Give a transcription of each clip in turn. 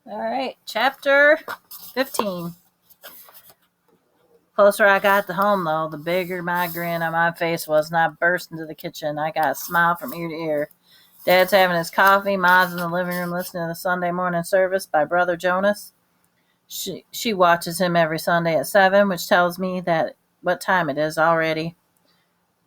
All right, chapter 15. Closer I got to home, though, the bigger my grin on my face was, and I burst into the kitchen. I got a smile from ear to ear. Dad's having his coffee. Ma's in the living room listening to the Sunday morning service by Brother Jonas. She watches him every Sunday at 7, which tells me that what time it is already.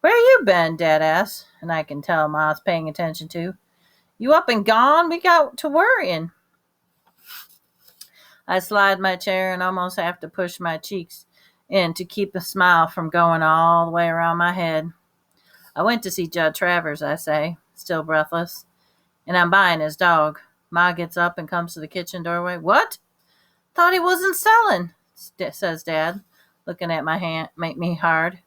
Where you been? Dad asks, and I can tell Ma's paying attention too. You up and gone? We got to worrying. I slide my chair and almost have to push my cheeks in to keep the smile from going all the way around my head. I went to see Judd Travers, I say, still breathless, and I'm buying his dog. Ma gets up and comes to the kitchen doorway. What? Thought he wasn't selling, says Dad, looking at my hand, make me hard.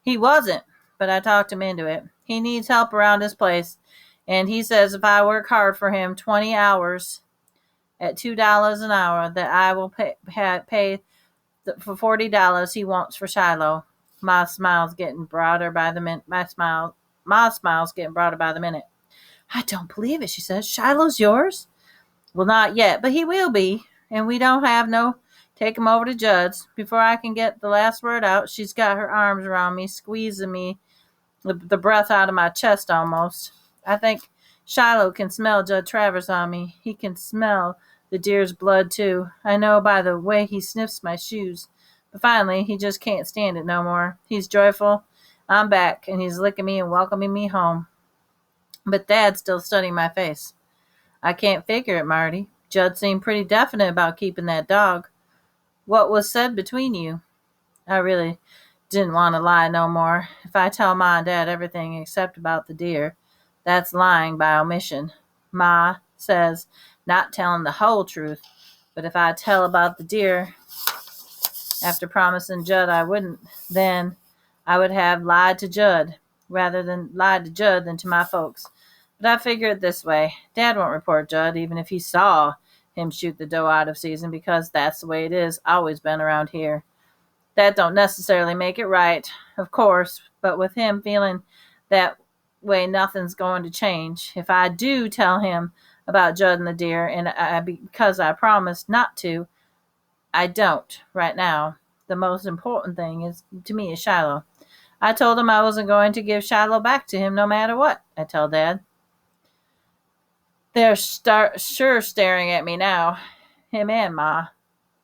He wasn't, but I talked him into it. He needs help around his place, and he says if I work hard for him 20 hours at $2 an hour, that I will pay for $40 he wants for Shiloh. My smile's getting broader by the minute. My smile's getting broader by the minute. I don't believe it, she says. Shiloh's yours? Well, not yet, but he will be. And we don't have no take him over to Judd's. Before I can get the last word out, she's got her arms around me, squeezing me, the breath out of my chest almost. I think Shiloh can smell Judd Travers on me. He can smell the deer's blood, too. I know by the way he sniffs my shoes. But finally, he just can't stand it no more. He's joyful. I'm back, and he's licking me and welcoming me home. But Dad's still studying my face. I can't figure it, Marty. Judd seemed pretty definite about keeping that dog. What was said between you? I really didn't want to lie no more. If I tell Ma and Dad everything except about the deer, that's lying by omission. Ma says not telling the whole truth, but if I tell about the deer after promising Judd I wouldn't, then I would have lied to Judd rather than lied to Judd than to my folks. But I figure it this way. Dad won't report Judd even if he saw him shoot the doe out of season, because that's the way it is, always been around here. That don't necessarily make it right, of course, but with him feeling that way, nothing's going to change. If I do tell him about Judd and the deer, and because I promised not to, I don't right now. The most important thing is to me is Shiloh. I told him I wasn't going to give Shiloh back to him no matter what, I tell Dad. They're sure staring at me now, him and Ma.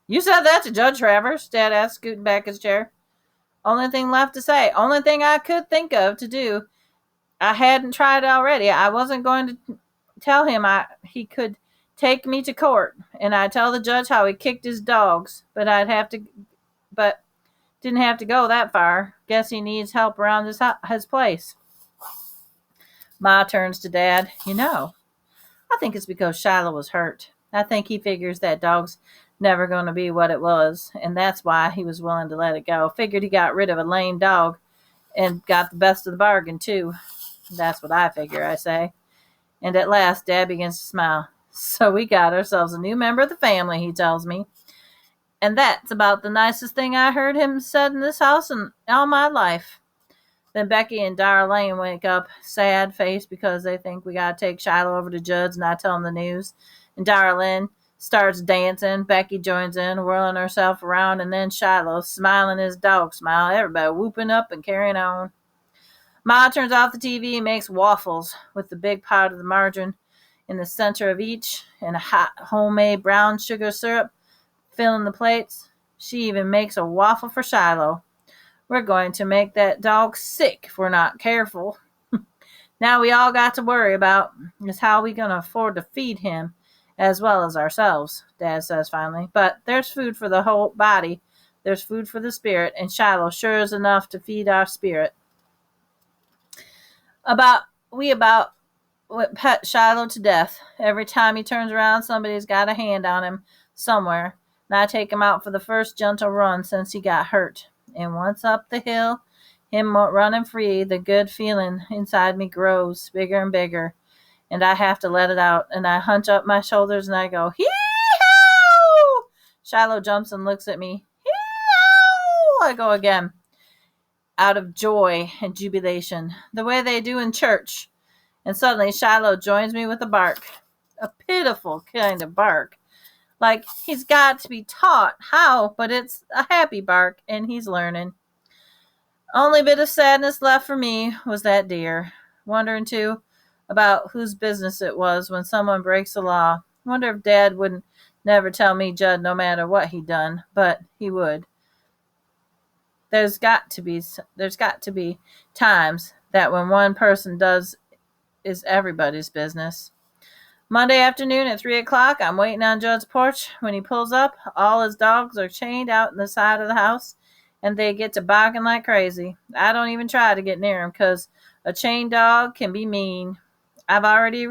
You said that to Judge Travers? Dad asked, scooting back his chair. Only thing left to say. Only thing I could think of to do. I hadn't tried already. I wasn't going to tell him he could take me to court, and I'd tell the judge how he kicked his dogs, but didn't have to go that far. Guess he needs help around his place. Ma turns to Dad. I think it's because Shiloh was hurt. I think he figures that dog's never going to be what it was, and that's why he was willing to let it go. Figured he got rid of a lame dog and got the best of the bargain, too. That's what I figure, I say. And at last, Dad begins to smile. So we got ourselves a new member of the family, he tells me. And that's about the nicest thing I heard him said in this house in all my life. Then Becky and Darlene wake up, sad-faced, because they think we got to take Shiloh over to Judd's, and I tell them the news. And Darlene starts dancing. Becky joins in, whirling herself around, and then Shiloh, smiling his dog smile, everybody whooping up and carrying on. Ma turns off the TV and makes waffles with the big pot of the margarine in the center of each and a hot homemade brown sugar syrup filling the plates. She even makes a waffle for Shiloh. We're going to make that dog sick if we're not careful. Now we all got to worry about is how we going to afford to feed him as well as ourselves, Dad says finally. But there's food for the whole body. There's food for the spirit, and Shiloh sure is enough to feed our spirit. We pet Shiloh to death. Every time he turns around, somebody's got a hand on him somewhere. And I take him out for the first gentle run since he got hurt. And once up the hill, him running free, the good feeling inside me grows bigger and bigger. And I have to let it out. And I hunch up my shoulders and I go, hee-haw! Shiloh jumps and looks at me. Hee-haw! I go again, out of joy and jubilation, the way they do in church. And suddenly Shiloh joins me with a bark, a pitiful kind of bark. Like he's got to be taught how, but it's a happy bark, and he's learning. Only bit of sadness left for me was that deer. Wondering, too, about whose business it was when someone breaks the law. Wonder if Dad wouldn't never tell me Judd no matter what he'd done, but he would. There's got to be times that when one person does is everybody's business. Monday afternoon at 3 o'clock, I'm waiting on Judd's porch. When he pulls up, all his dogs are chained out in the side of the house, and they get to barking like crazy. I don't even try to get near him because a chained dog can be mean. I've already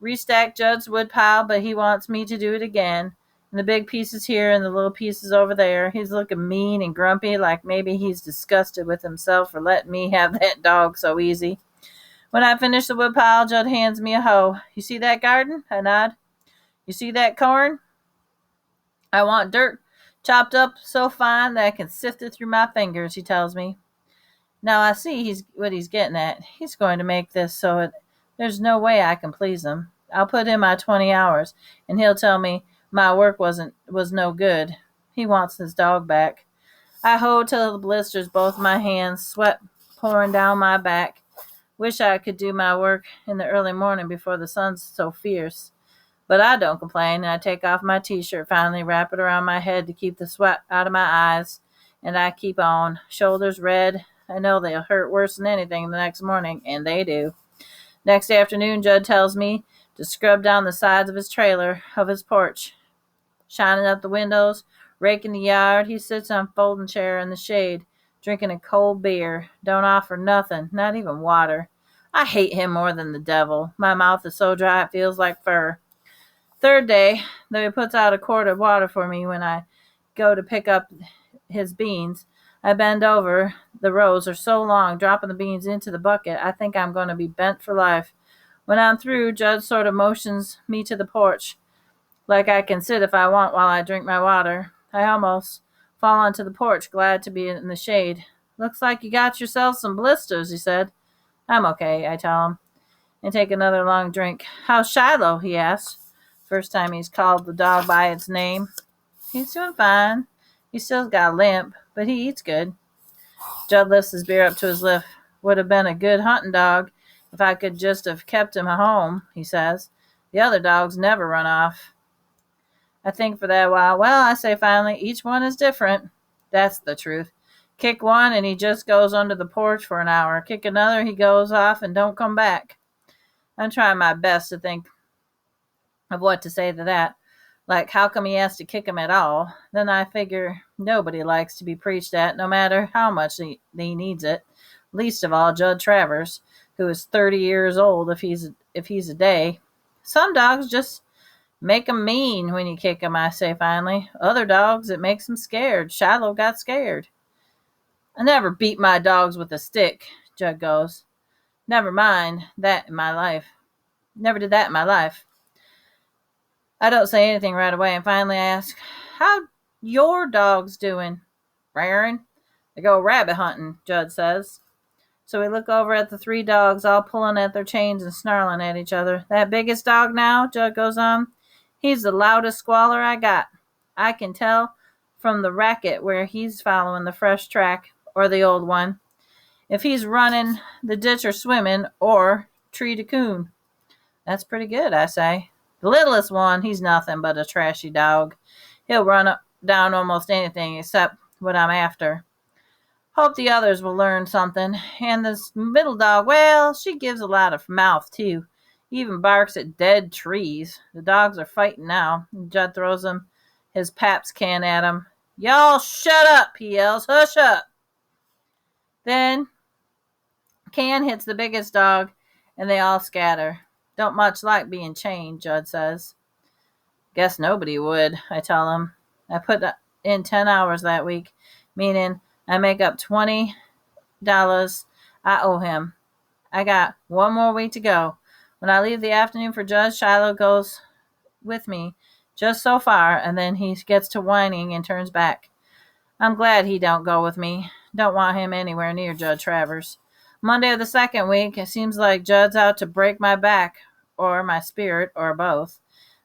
restacked Judd's wood pile, but he wants me to do it again. And the big pieces here and the little pieces over there. He's looking mean and grumpy, like maybe he's disgusted with himself for letting me have that dog so easy. When I finish the wood pile, Judd hands me a hoe. You see that garden? I nod. You see that corn? I want dirt chopped up so fine that I can sift it through my fingers, he tells me. Now I see what he's getting at. He's going to make this so there's no way I can please him. I'll put in my 20 hours, and he'll tell me my work was no good. He wants his dog back. I hoe till the blisters both my hands, sweat pouring down my back. Wish I could do my work in the early morning before the sun's so fierce. But I don't complain, and I take off my t-shirt, finally wrap it around my head to keep the sweat out of my eyes, and I keep on. Shoulders red. I know they'll hurt worse than anything the next morning, and they do. Next afternoon, Judd tells me to scrub down the sides of his porch. Shining up the windows, raking the yard, he sits on a folding chair in the shade, drinking a cold beer. Don't offer nothing, not even water. I hate him more than the devil. My mouth is so dry it feels like fur. Third day, though he puts out a quart of water for me when I go to pick up his beans, I bend over. The rows are so long, dropping the beans into the bucket, I think I'm going to be bent for life. When I'm through, Judd sort of motions me to the porch, like I can sit if I want while I drink my water. I almost fall onto the porch, glad to be in the shade. Looks like you got yourself some blisters, he said. I'm okay, I tell him, and take another long drink. How's Shiloh? He asks. First time he's called the dog by its name. He's doing fine. He still's got a limp, but he eats good. Judd lifts his beer up to his lip. Would have been a good hunting dog if I could just have kept him home, he says. The other dogs never run off. I think for that while. Well, I say finally, each one is different. That's the truth. Kick one and he just goes under the porch for an hour. Kick another, he goes off and don't come back. I'm trying my best to think of what to say to that. Like, how come he has to kick him at all? Then I figure nobody likes to be preached at, no matter how much he needs it. Least of all Judd Travers, who is 30 years old if he's a day. Some dogs just make 'em mean when you kick 'em, I say finally. Other dogs, it makes 'em scared. Shiloh got scared. I never beat my dogs with a stick, Judd goes. Never mind that in my life. Never did that in my life. I don't say anything right away, and finally I ask, how your dogs doing? Raring? They go rabbit hunting, Judd says. So we look over at the three dogs all pulling at their chains and snarling at each other. That biggest dog now, Judd goes on, he's the loudest squaller I got. I can tell from the racket where he's following the fresh track or the old one, if he's running the ditch or swimming or treed a coon. That's pretty good, I say. The littlest one, he's nothing but a trashy dog. He'll run down almost anything except what I'm after. Hope the others will learn something. And this middle dog, well, she gives a lot of mouth, too. Even barks at dead trees. The dogs are fighting now. Judd throws his Pabst can at him. Y'all shut up, he yells. Hush up. Then can hits the biggest dog, and they all scatter. Don't much like being chained, Judd says. Guess nobody would, I tell him. I put in 10 hours that week, meaning I make up $20 I owe him. I got one more week to go. When I leave the afternoon for Judd, Shiloh goes with me just so far, and then he gets to whining and turns back. I'm glad he don't go with me. Don't want him anywhere near Judd Travers. Monday of the second week, it seems like Judd's out to break my back, or my spirit, or both.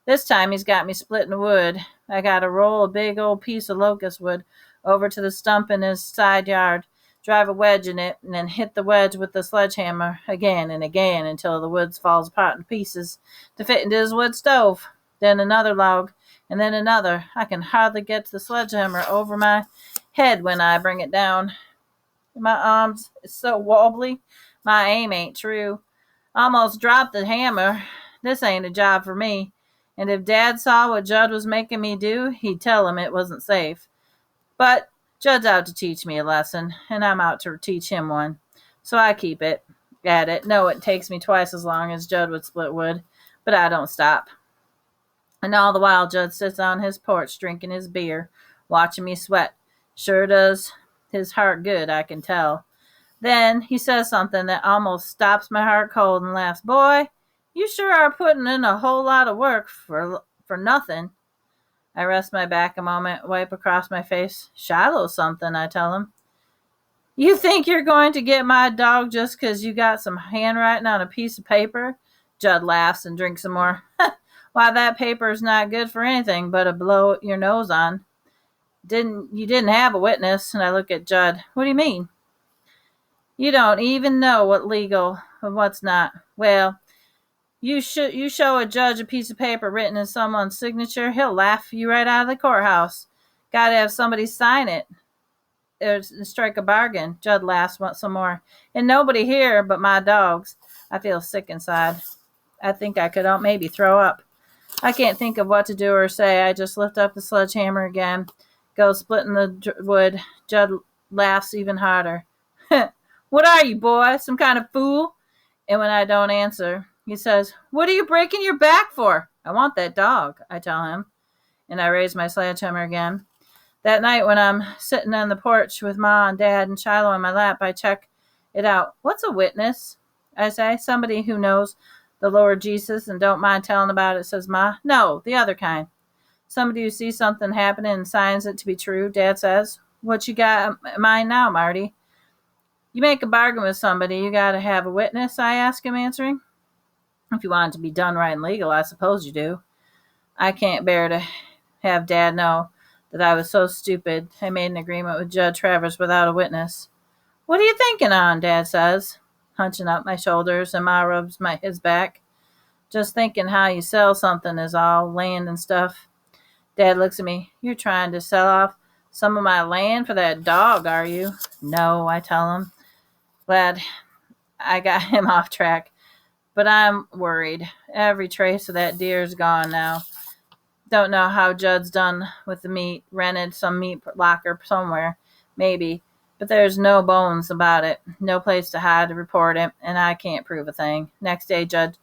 This time he's got me splitting wood. I got to roll a big old piece of locust wood over to the stump in his side yard, drive a wedge in it, and then hit the wedge with the sledgehammer again and again until the wood falls apart in pieces to fit into his wood stove. Then another log, and then another. I can hardly get the sledgehammer over my head when I bring it down. My arms is so wobbly, my aim ain't true. Almost dropped the hammer. This ain't a job for me. And if Dad saw what Judd was making me do, he'd tell him it wasn't safe. But Judd's out to teach me a lesson, and I'm out to teach him one. So I keep at it. No, it takes me twice as long as Judd would split wood, but I don't stop. And all the while, Judd sits on his porch drinking his beer, watching me sweat. Sure does his heart good, I can tell. Then he says something that almost stops my heart cold and laughs. Boy, you sure are putting in a whole lot of work for nothing. I rest my back a moment, wipe across my face. Shiloh something, I tell him. You think you're going to get my dog just 'cause you got some handwriting on a piece of paper? Judd laughs and drinks some more. Why, that paper's not good for anything but to blow your nose on. You didn't have a witness. And I look at Judd. What do you mean? You don't even know what's legal and what's not. Well, you show a judge a piece of paper written in someone's signature, he'll laugh you right out of the courthouse. Got to have somebody sign it or strike a bargain. Judd laughs some more. And nobody here but my dogs. I feel sick inside. I think I could maybe throw up. I can't think of what to do or say. I just lift up the sledgehammer again, go splitting the wood. Judd laughs even harder. What are you, boy? Some kind of fool? And when I don't answer, he says, What are you breaking your back for? I want that dog, I tell him. And I raise my sledgehammer again. That night when I'm sitting on the porch with Ma and Dad and Shiloh in my lap, I check it out. What's a witness? I say. Somebody who knows the Lord Jesus and don't mind telling about it, says Ma. No, the other kind. Somebody who sees something happening and signs it to be true, Dad says. What you got in mind now, Marty? You make a bargain with somebody, you got to have a witness, I ask him, answering. If you want it to be done right and legal, I suppose you do. I can't bear to have Dad know that I was so stupid I made an agreement with Judge Travers without a witness. What are you thinking on, Dad says, hunching up my shoulders, and Ma rubs his back. Just thinking how you sell something is all, land and stuff. Dad looks at me. You're trying to sell off some of my land for that dog, are you? No, I tell him. Glad I got him off track. But I'm worried. Every trace of that deer's gone now. Don't know how Judd's done with the meat. Rented some meat locker somewhere. Maybe. But there's no bones about it. No place to hide to report it. And I can't prove a thing. Next day, Judge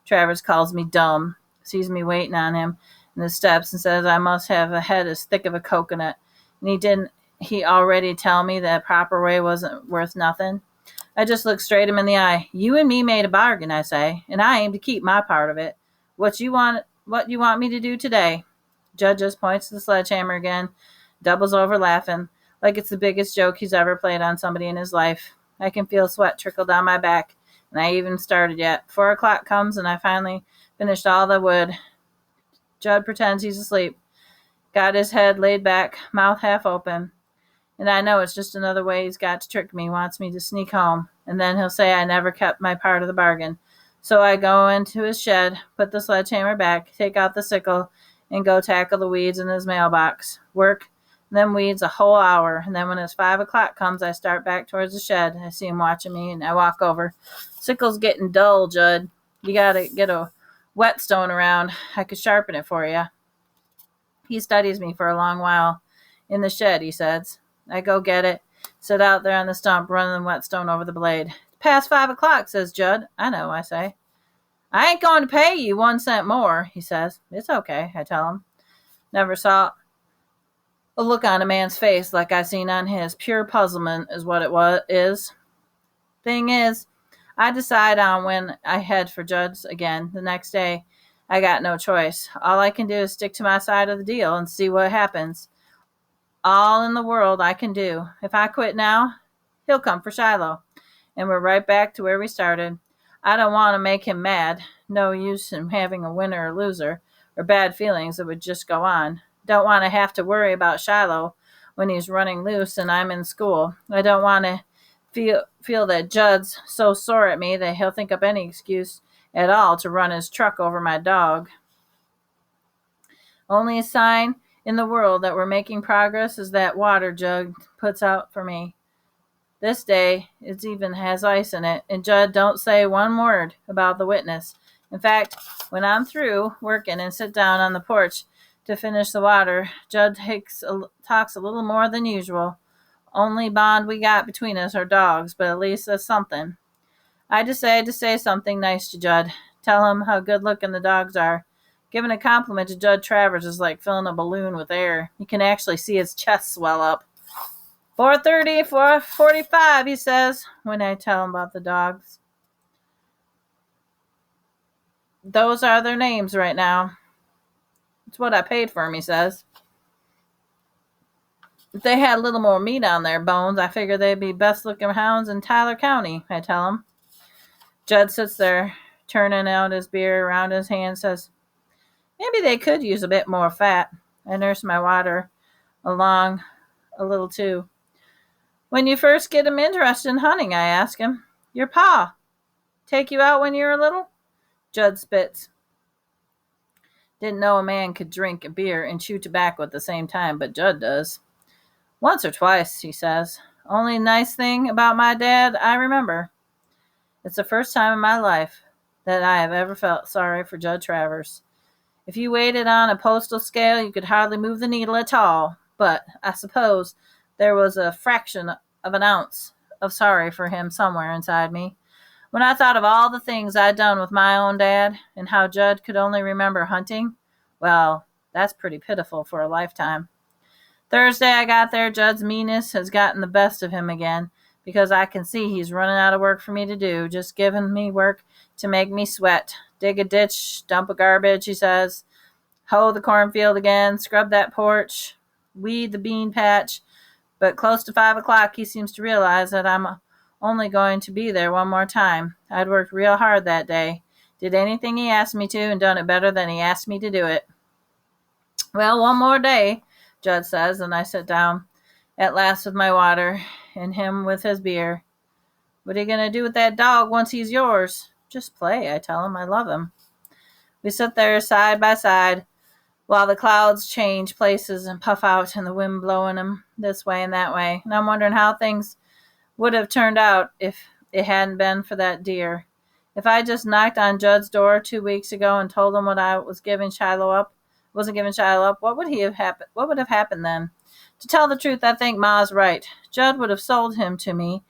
Travers calls me dumb. Sees me waiting on him in the steps and says I must have a head as thick of a coconut. And he already tell me that proper way wasn't worth nothing? I just look straight him in the eye. You and me made a bargain, I say, and I aim to keep my part of it. What you want me to do today? Judd just points to the sledgehammer again, doubles over laughing, like it's the biggest joke he's ever played on somebody in his life. I can feel sweat trickle down my back, and I even started yet. 4 o'clock comes, and I finally finished all the wood. Judd pretends he's asleep, got his head laid back, mouth half open. And I know it's just another way he's got to trick me, wants me to sneak home. And then he'll say I never kept my part of the bargain. So I go into his shed, put the sledgehammer back, take out the sickle, and go tackle the weeds in his mailbox. Work them weeds a whole hour. And then when it's 5 o'clock comes, I start back towards the shed. I see him watching me, and I walk over. Sickle's getting dull, Judd. You got to get a whetstone around. I could sharpen it for you. He studies me for a long while. In the shed, he says. I go get it, sit out there on the stump, running the whetstone over the blade. It's past 5 o'clock, says Judd. I know, I say. I ain't going to pay you 1 cent more, he says. It's okay, I tell him. Never saw a look on a man's face like I seen on his. Pure puzzlement is what it is. Thing is, I decide on when I head for Judd's again the next day. I got no choice. All I can do is stick to my side of the deal and see what happens. All in the world I can do. If I quit now, he'll come for Shiloh. And we're right back to where we started. I don't want to make him mad. No use in having a winner or loser. or bad feelings that would just go on. Don't want to have to worry about Shiloh when he's running loose and I'm in school. I don't want to feel that Judd's so sore at me that he'll think up any excuse at all to run his truck over my dog. Only a sign in the world that we're making progress is that water Judd puts out for me. This day, it even has ice in it, and Judd don't say one word about the witness. In fact, when I'm through working and sit down on the porch to finish the water, Judd talks a little more than usual. Only bond we got between us are dogs, but at least that's something. I decided to say something nice to Judd. Tell him how good looking the dogs are. Giving a compliment to Judd Travers is like filling a balloon with air. You can actually see his chest swell up. 4:30, 4:45, he says, when I tell him about the dogs. Those are their names right now. It's what I paid for them, he says. If they had a little more meat on their bones, I figure they'd be best-looking hounds in Tyler County, I tell him. Judd sits there, turning out his beer around his hand, says, maybe they could use a bit more fat. I nurse my water along a little, too. When you first get him interested in hunting, I ask him, your pa take you out when you were little? Judd spits. Didn't know a man could drink a beer and chew tobacco at the same time, but Judd does. Once or twice, he says. Only nice thing about my dad I remember. It's the first time in my life that I have ever felt sorry for Judd Travers. If you weighed it on a postal scale, you could hardly move the needle at all, but I suppose there was a fraction of an ounce of sorry for him somewhere inside me. When I thought of all the things I'd done with my own dad and how Judd could only remember hunting, well, that's pretty pitiful for a lifetime. Thursday I got there, Judd's meanness has gotten the best of him again, because I can see he's running out of work for me to do, just giving me work to make me sweat. Dig a ditch, dump a garbage, he says. Hoe the cornfield again, scrub that porch, weed the bean patch. But close to 5 o'clock, he seems to realize that I'm only going to be there one more time. I'd worked real hard that day. Did anything he asked me to and done it better than he asked me to do it. Well, one more day, Judd says, and I sit down at last with my water and him with his beer. What are you going to do with that dog once he's yours? Just play, I tell him. I love him. We sit there side by side while the clouds change places and puff out and the wind blowing them this way and that way. And I'm wondering how things would have turned out if it hadn't been for that deer. If I just knocked on Judd's door 2 weeks ago and told him what I was giving Shiloh up, what would have happened then? To tell the truth, I think Ma's right. Judd would have sold him to me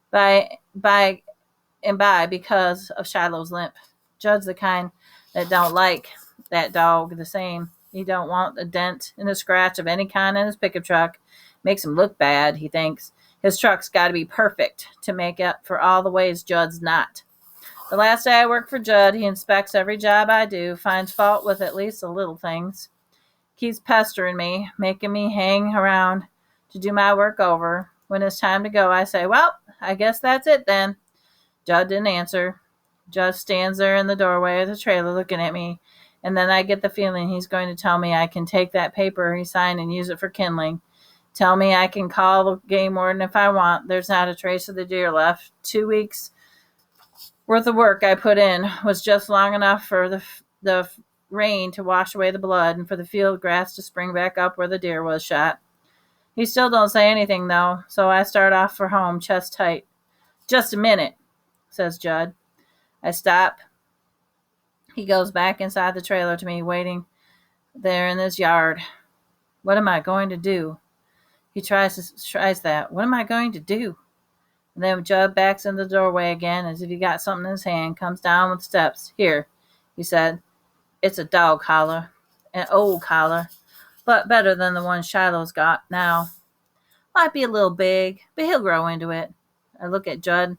by because of Shiloh's limp. Judd's the kind that don't like that dog the same. He don't want a dent and a scratch of any kind in his pickup truck. Makes him look bad, he thinks. His truck's got to be perfect to make up for all the ways Judd's not. The last day I work for Judd, he inspects every job I do, finds fault with at least the little things. Keeps pestering me, making me hang around to do my work over. When it's time to go, I say, well, I guess that's it then. Judd didn't answer. Judd stands there in the doorway of the trailer looking at me, and then I get the feeling he's going to tell me I can take that paper he signed and use it for kindling. Tell me I can call the game warden if I want. There's not a trace of the deer left. 2 weeks worth of work I put in was just long enough for the rain to wash away the blood and for the field grass to spring back up where the deer was shot. He still don't say anything, though, so I start off for home, chest tight. Just a minute, says Judd. I stop. He goes back inside the trailer to me, waiting there in this yard. What am I going to do? He tries that. What am I going to do? And then Judd backs in the doorway again as if he got something in his hand, comes down with steps. Here, he said. It's a dog collar, an old collar, but better than the one Shiloh's got now. Might be a little big, but he'll grow into it. I look at Judd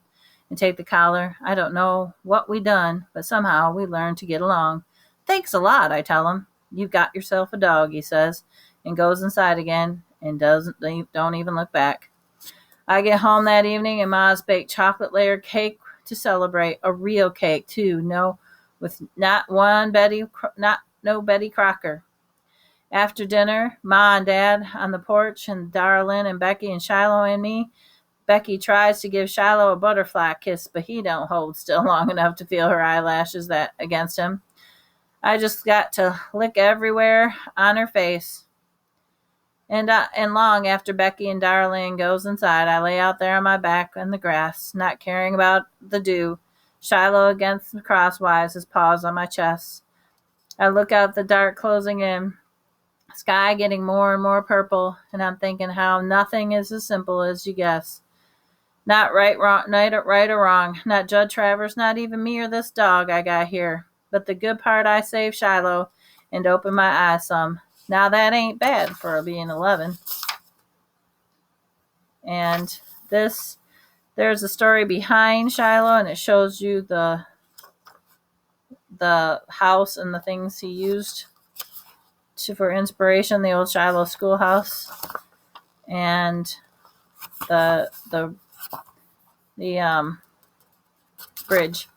and take the collar. I don't know what we done, but somehow we learned to get along. Thanks a lot, I tell him. You've got yourself a dog, he says, and goes inside again and don't even look back. I get home that evening and Ma's baked chocolate layered cake to celebrate. A real cake, too. No, with not no Betty Crocker. After dinner, Ma and Dad on the porch, and Darlin and Becky and Shiloh and me. Becky tries to give Shiloh a butterfly kiss, but he don't hold still long enough to feel her eyelashes that against him. I just got to lick everywhere on her face. And long after Becky and Darlene goes inside, I lay out there on my back in the grass, not caring about the dew, Shiloh against crosswise, his paws on my chest. I look out the dark closing in, sky getting more and more purple, and I'm thinking how nothing is as simple as you guess. Not right, or wrong, not Judd Travers, not even me or this dog I got here. But the good part, I saved Shiloh and opened my eyes some. Now that ain't bad for being 11. And there's a story behind Shiloh, and it shows you the house and the things he used for inspiration, the old Shiloh schoolhouse, and the bridge.